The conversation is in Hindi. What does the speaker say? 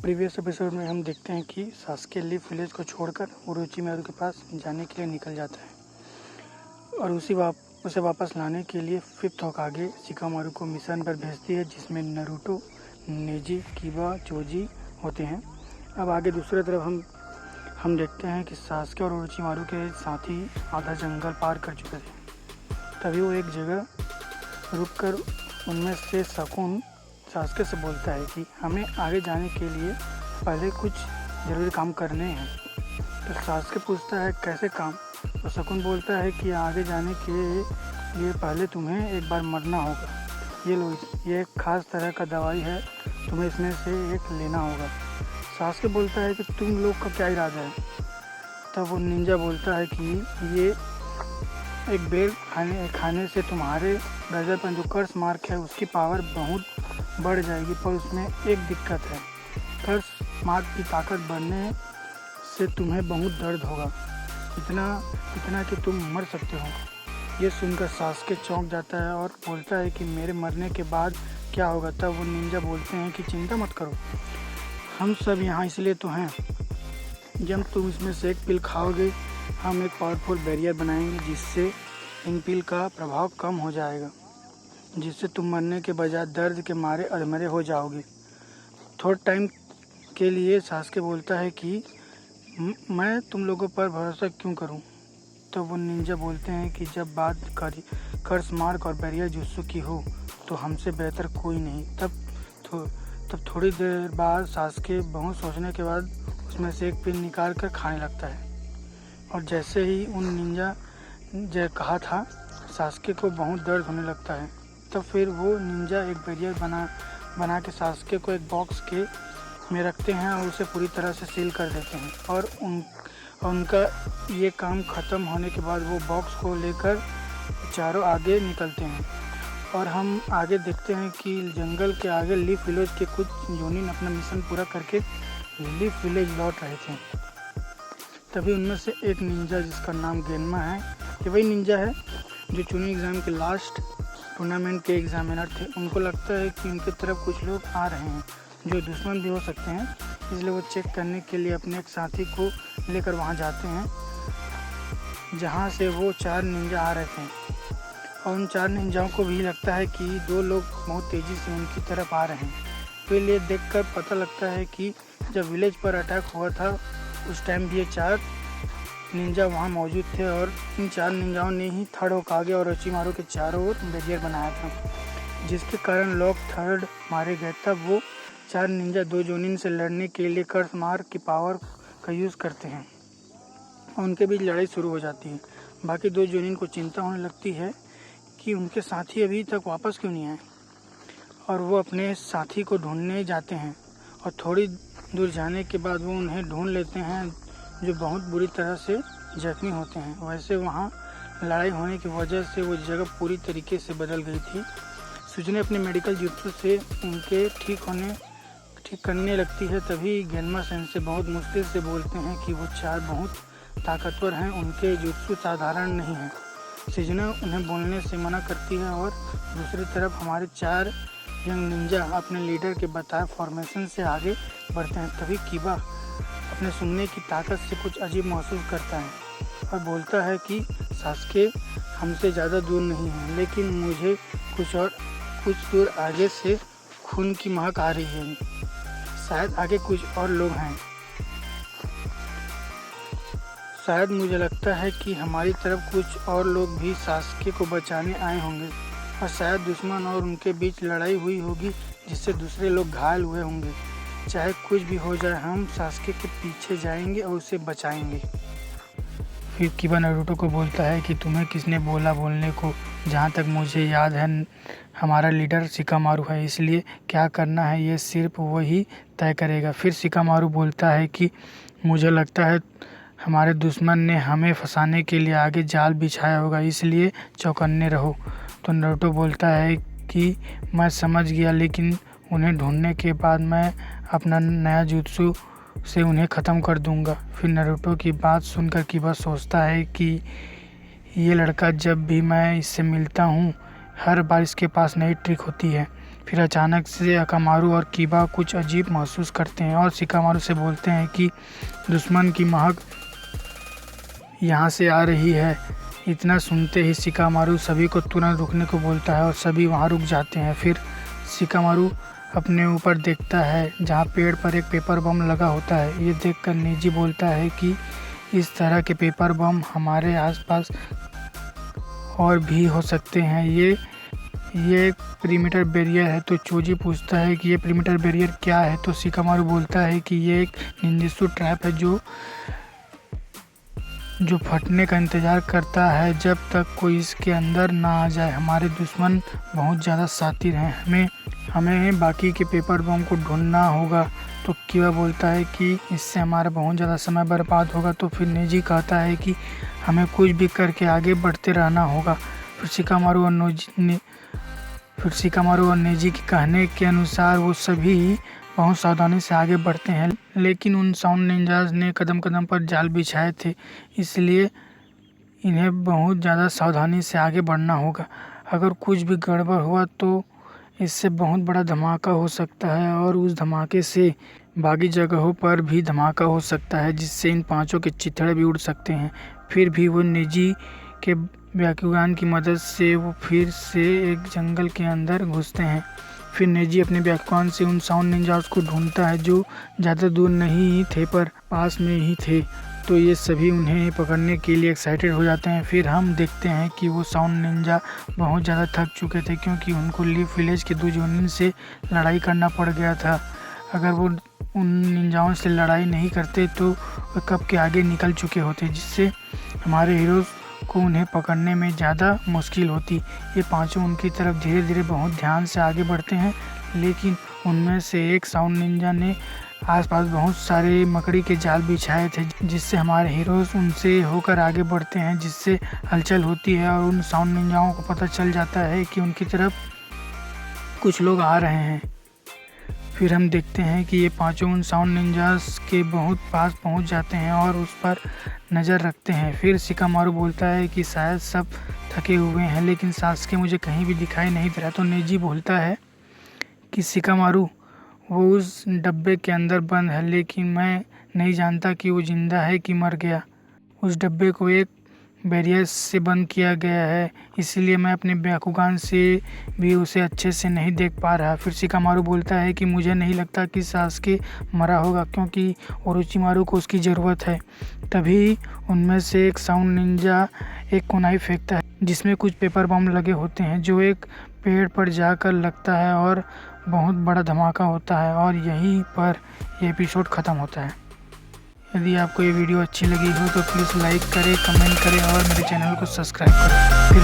प्रीवियस एपिसोड में हम देखते हैं कि सास्के लीफ विलेज को छोड़कर ओरोचिमारू के पास जाने के लिए निकल जाता है और उसे वापस लाने के लिए फिफ्थ होकागे शिकामारू को मिशन पर भेजती है, जिसमें नारुतो, नेजी, किबा, चोजी होते हैं। अब आगे दूसरी तरफ हम देखते हैं कि सास्के और ओरोचिमारू के साथी आधा जंगल पार कर चुके थे। तभी वो एक जगह रुककर उनमें से शकुन सास्के से बोलता है कि हमें आगे जाने के लिए पहले कुछ ज़रूरी काम करने हैं। तो सास्के पूछता है कैसे काम? तो शकुन बोलता है कि आगे जाने के लिए पहले तुम्हें एक बार मरना होगा। ये लो, ये एक ख़ास तरह का दवाई है, तुम्हें इसमें से एक लेना होगा। सास्के बोलता है कि तुम लोग का क्या इरादा है? तब वो निंजा बोलता है कि ये एक बेर खाने से तुम्हारे गर्दन पर जो कर्स मार्क है उसकी पावर बहुत बढ़ जाएगी, पर उसमें एक दिक्कत है। कर्स मार्क की ताकत बढ़ने से तुम्हें बहुत दर्द होगा, इतना कि तुम मर सकते हो। ये सुनकर सास्के चौंक जाता है और बोलता है कि मेरे मरने के बाद क्या होगा? तब वो निंजा बोलते हैं कि चिंता मत करो, हम सब यहाँ इसलिए तो हैं। जब तुम इसमें से एक पिल खाओगे हम एक पावरफुल बैरियर बनाएंगे, जिससे इन पिल का प्रभाव कम हो जाएगा, जिससे तुम मरने के बजाय दर्द के मारे अधमरे हो जाओगे। थोड़े टाइम के लिए सास्के बोलता है कि मैं तुम लोगों पर भरोसा क्यों करूं? तो वो निंजा बोलते हैं कि जब बात कर्स मार्क और बैरियर जुत्सु की हो तो हमसे बेहतर कोई नहीं। तब थोड़ी देर बाद सास्के बहुत सोचने के बाद उसमें से एक पिल निकाल कर खाने लगता है, और जैसे ही उन निंजा जो कहा था सास्के को बहुत दर्द होने लगता है। तो फिर वो निंजा एक बैरियर बना के सास्के को एक बॉक्स में रखते हैं और उसे पूरी तरह से सील कर देते हैं। और उनका ये काम ख़त्म होने के बाद वो बॉक्स को लेकर चारों आगे निकलते हैं। और हम आगे देखते हैं कि जंगल के आगे लीफ विलेज के कुछ जोनिन अपना मिशन पूरा करके लीफ विलेज लौट रहे थे। तभी उनमें से एक निंजा, जिसका नाम गेनमा है, ये वही निंजा है जो चुनी एग्ज़ाम के लास्ट टूर्नामेंट के एग्जामिनर थे। उनको लगता है कि उनकी तरफ कुछ लोग आ रहे हैं जो दुश्मन भी हो सकते हैं, इसलिए वो चेक करने के लिए अपने एक साथी को लेकर वहां जाते हैं जहां से वो 4 निंजा आ रहे थे। और उन 4 निंजाओं को भी लगता है कि 2 लोग बहुत तेज़ी से उनकी तरफ आ रहे हैं। तो ये देखकर पता लगता है कि जब विलेज पर अटैक हुआ था उस टाइम भी ये 4 निंजा वहाँ मौजूद थे, और इन 4 निंजाओं ने ही थर्ड होकागे और ओरोचिमारू के चारों ओर बैरियर बनाया था, जिसके कारण लोग थर्ड मारे गए। तब वो 4 निंजा 2 जोनिन से लड़ने के लिए कर्स मार्क की पावर का यूज़ करते हैं और उनके बीच लड़ाई शुरू हो जाती है। बाकी 2 जोनिन को चिंता होने लगती है कि उनके साथी अभी तक वापस क्यों नहीं आए, और वो अपने साथी को ढूंढने जाते हैं। और थोड़ी दूर जाने के बाद वो उन्हें ढूंढ लेते हैं, जो बहुत बुरी तरह से जख्मी होते हैं। वैसे वहाँ लड़ाई होने की वजह से वो जगह पूरी तरीके से बदल गई थी। सुजुने अपने मेडिकल जुत्सु से उनके ठीक करने लगती है। तभी गेनमा सेंसे बहुत मुश्किल से बोलते हैं कि वो 4 बहुत ताकतवर हैं, उनके जुत्सु साधारण नहीं हैं। सुजुने उन्हें बोलने से मना करती है, और दूसरी तरफ हमारे 4 यंग निंजा अपने लीडर के बताए फॉर्मेशन से आगे बढ़ते हैं। तभी किबा अपने सुनने की ताकत से कुछ अजीब महसूस करता है और बोलता है कि सास्के हमसे ज़्यादा दूर नहीं है, लेकिन मुझे कुछ दूर आगे से खून की महक आ रही है। शायद आगे कुछ और लोग हैं। शायद मुझे लगता है कि हमारी तरफ कुछ और लोग भी सास्के को बचाने आए होंगे, और शायद दुश्मन और उनके बीच लड़ाई हुई होगी जिससे दूसरे लोग घायल हुए होंगे। चाहे कुछ भी हो जाए, हम सास्के के पीछे जाएंगे और उसे बचाएंगे। फिर किबा नारुतो को बोलता है कि तुम्हें किसने बोला बोलने को? जहाँ तक मुझे याद है हमारा लीडर शिकामारू है, इसलिए क्या करना है ये सिर्फ वही तय करेगा। फिर शिकामारू बोलता है कि मुझे लगता है हमारे दुश्मन ने हमें फंसाने के लिए आगे जाल बिछाया होगा, इसलिए चौकन्ने रहो। तो नारुतो बोलता है कि मैं समझ गया, लेकिन उन्हें ढूंढने के बाद मैं अपना नया जुत्सु से उन्हें ख़त्म कर दूंगा। फिर नारुतो की बात सुनकर किबा सोचता है कि ये लड़का, जब भी मैं इससे मिलता हूँ हर बार इसके पास नई ट्रिक होती है। फिर अचानक से अकामारू और कीबा कुछ अजीब महसूस करते हैं और शिकामारू से बोलते हैं कि दुश्मन की महक यहाँ से आ रही है। इतना सुनते ही शिकामारू सभी को तुरंत रुकने को बोलता है और सभी वहाँ रुक जाते हैं। फिर शिकामारू अपने ऊपर देखता है जहाँ पेड़ पर एक पेपर बम लगा होता है। ये देखकर नेजी बोलता है कि इस तरह के पेपर बम हमारे आसपास और भी हो सकते हैं। ये एक perimeter बैरियर है। तो चोजी पूछता है कि ये perimeter बैरियर क्या है। तो शिकामारू बोलता है कि ये एक निंजेत्सु ट्रैप है जो फटने का इंतज़ार करता है जब तक कोई इसके अंदर ना आ जाए। हमारे दुश्मन बहुत ज़्यादा शातिर हैं, हमें बाकी के पेपर बम को ढूंढना होगा। तो कीबा बोलता है कि इससे हमारा बहुत ज़्यादा समय बर्बाद होगा। तो फिर नेजी कहता है कि हमें कुछ भी करके आगे बढ़ते रहना होगा। फिर शिकामारू और नेजी के कहने के अनुसार वो सभी बहुत सावधानी से आगे बढ़ते हैं, लेकिन उन साउंड निंजास ने कदम कदम पर जाल बिछाए थे, इसलिए इन्हें बहुत ज़्यादा सावधानी से आगे बढ़ना होगा। अगर कुछ भी गड़बड़ हुआ तो इससे बहुत बड़ा धमाका हो सकता है और उस धमाके से बाकी जगहों पर भी धमाका हो सकता है, जिससे इन पांचों के चिथड़े भी उड़ सकते हैं। फिर भी वो नेजी के ब्याकुगान की मदद से वो फिर से एक जंगल के अंदर घुसते हैं। फिर नेजी अपने ब्याकुगान से उन साउंड निंजास को ढूंढता है जो ज़्यादा दूर नहीं थे पर पास में ही थे। तो ये सभी उन्हें पकड़ने के लिए एक्साइटेड हो जाते हैं। फिर हम देखते हैं कि वो साउंड निंजा बहुत ज़्यादा थक चुके थे, क्योंकि उनको लीफ विलेज के 2 यूनियन से लड़ाई करना पड़ गया था। अगर वो उन निंजाओं से लड़ाई नहीं करते तो वे कब के आगे निकल चुके होते, जिससे हमारे हीरोज़ को उन्हें पकड़ने में ज़्यादा मुश्किल होती। ये पांचों उनकी तरफ धीरे धीरे बहुत ध्यान से आगे बढ़ते हैं, लेकिन उनमें से एक साउंड निंजा ने आसपास बहुत सारे मकड़ी के जाल बिछाए थे, जिससे हमारे हीरोज़ उनसे होकर आगे बढ़ते हैं, जिससे हलचल होती है और उन साउंड निंजाओं को पता चल जाता है कि उनकी तरफ कुछ लोग आ रहे हैं। फिर हम देखते हैं कि ये पांचों उन साउंड निंजास के बहुत पास पहुंच जाते हैं और उस पर नज़र रखते हैं। फिर शिकामारू बोलता है कि शायद सब थके हुए हैं, लेकिन सास्के मुझे कहीं भी दिखाई नहीं दे रहा। तो नेजी बोलता है कि शिकामारू वो उस डब्बे के अंदर बंद है, लेकिन मैं नहीं जानता कि वो जिंदा है कि मर गया। उस डब्बे को एक बैरियर से बंद किया गया है, इसलिए मैं अपने ब्याकुगान से भी उसे अच्छे से नहीं देख पा रहा। फिर शिकामारू बोलता है कि मुझे नहीं लगता कि सास्के मरा होगा, क्योंकि ओरोचिमारू को उसकी ज़रूरत है। तभी उनमें से एक साउंड निंजा एक कुनाई फेंकता है जिसमें कुछ पेपर बम लगे होते हैं, जो एक पेड़ पर जाकर लगता है और बहुत बड़ा धमाका होता है। और यहीं पर यह एपिसोड ख़त्म होता है। यदि आपको ये वीडियो अच्छी लगी हो तो प्लीज़ लाइक करें, कमेंट करें और मेरे चैनल को सब्सक्राइब करें। फिर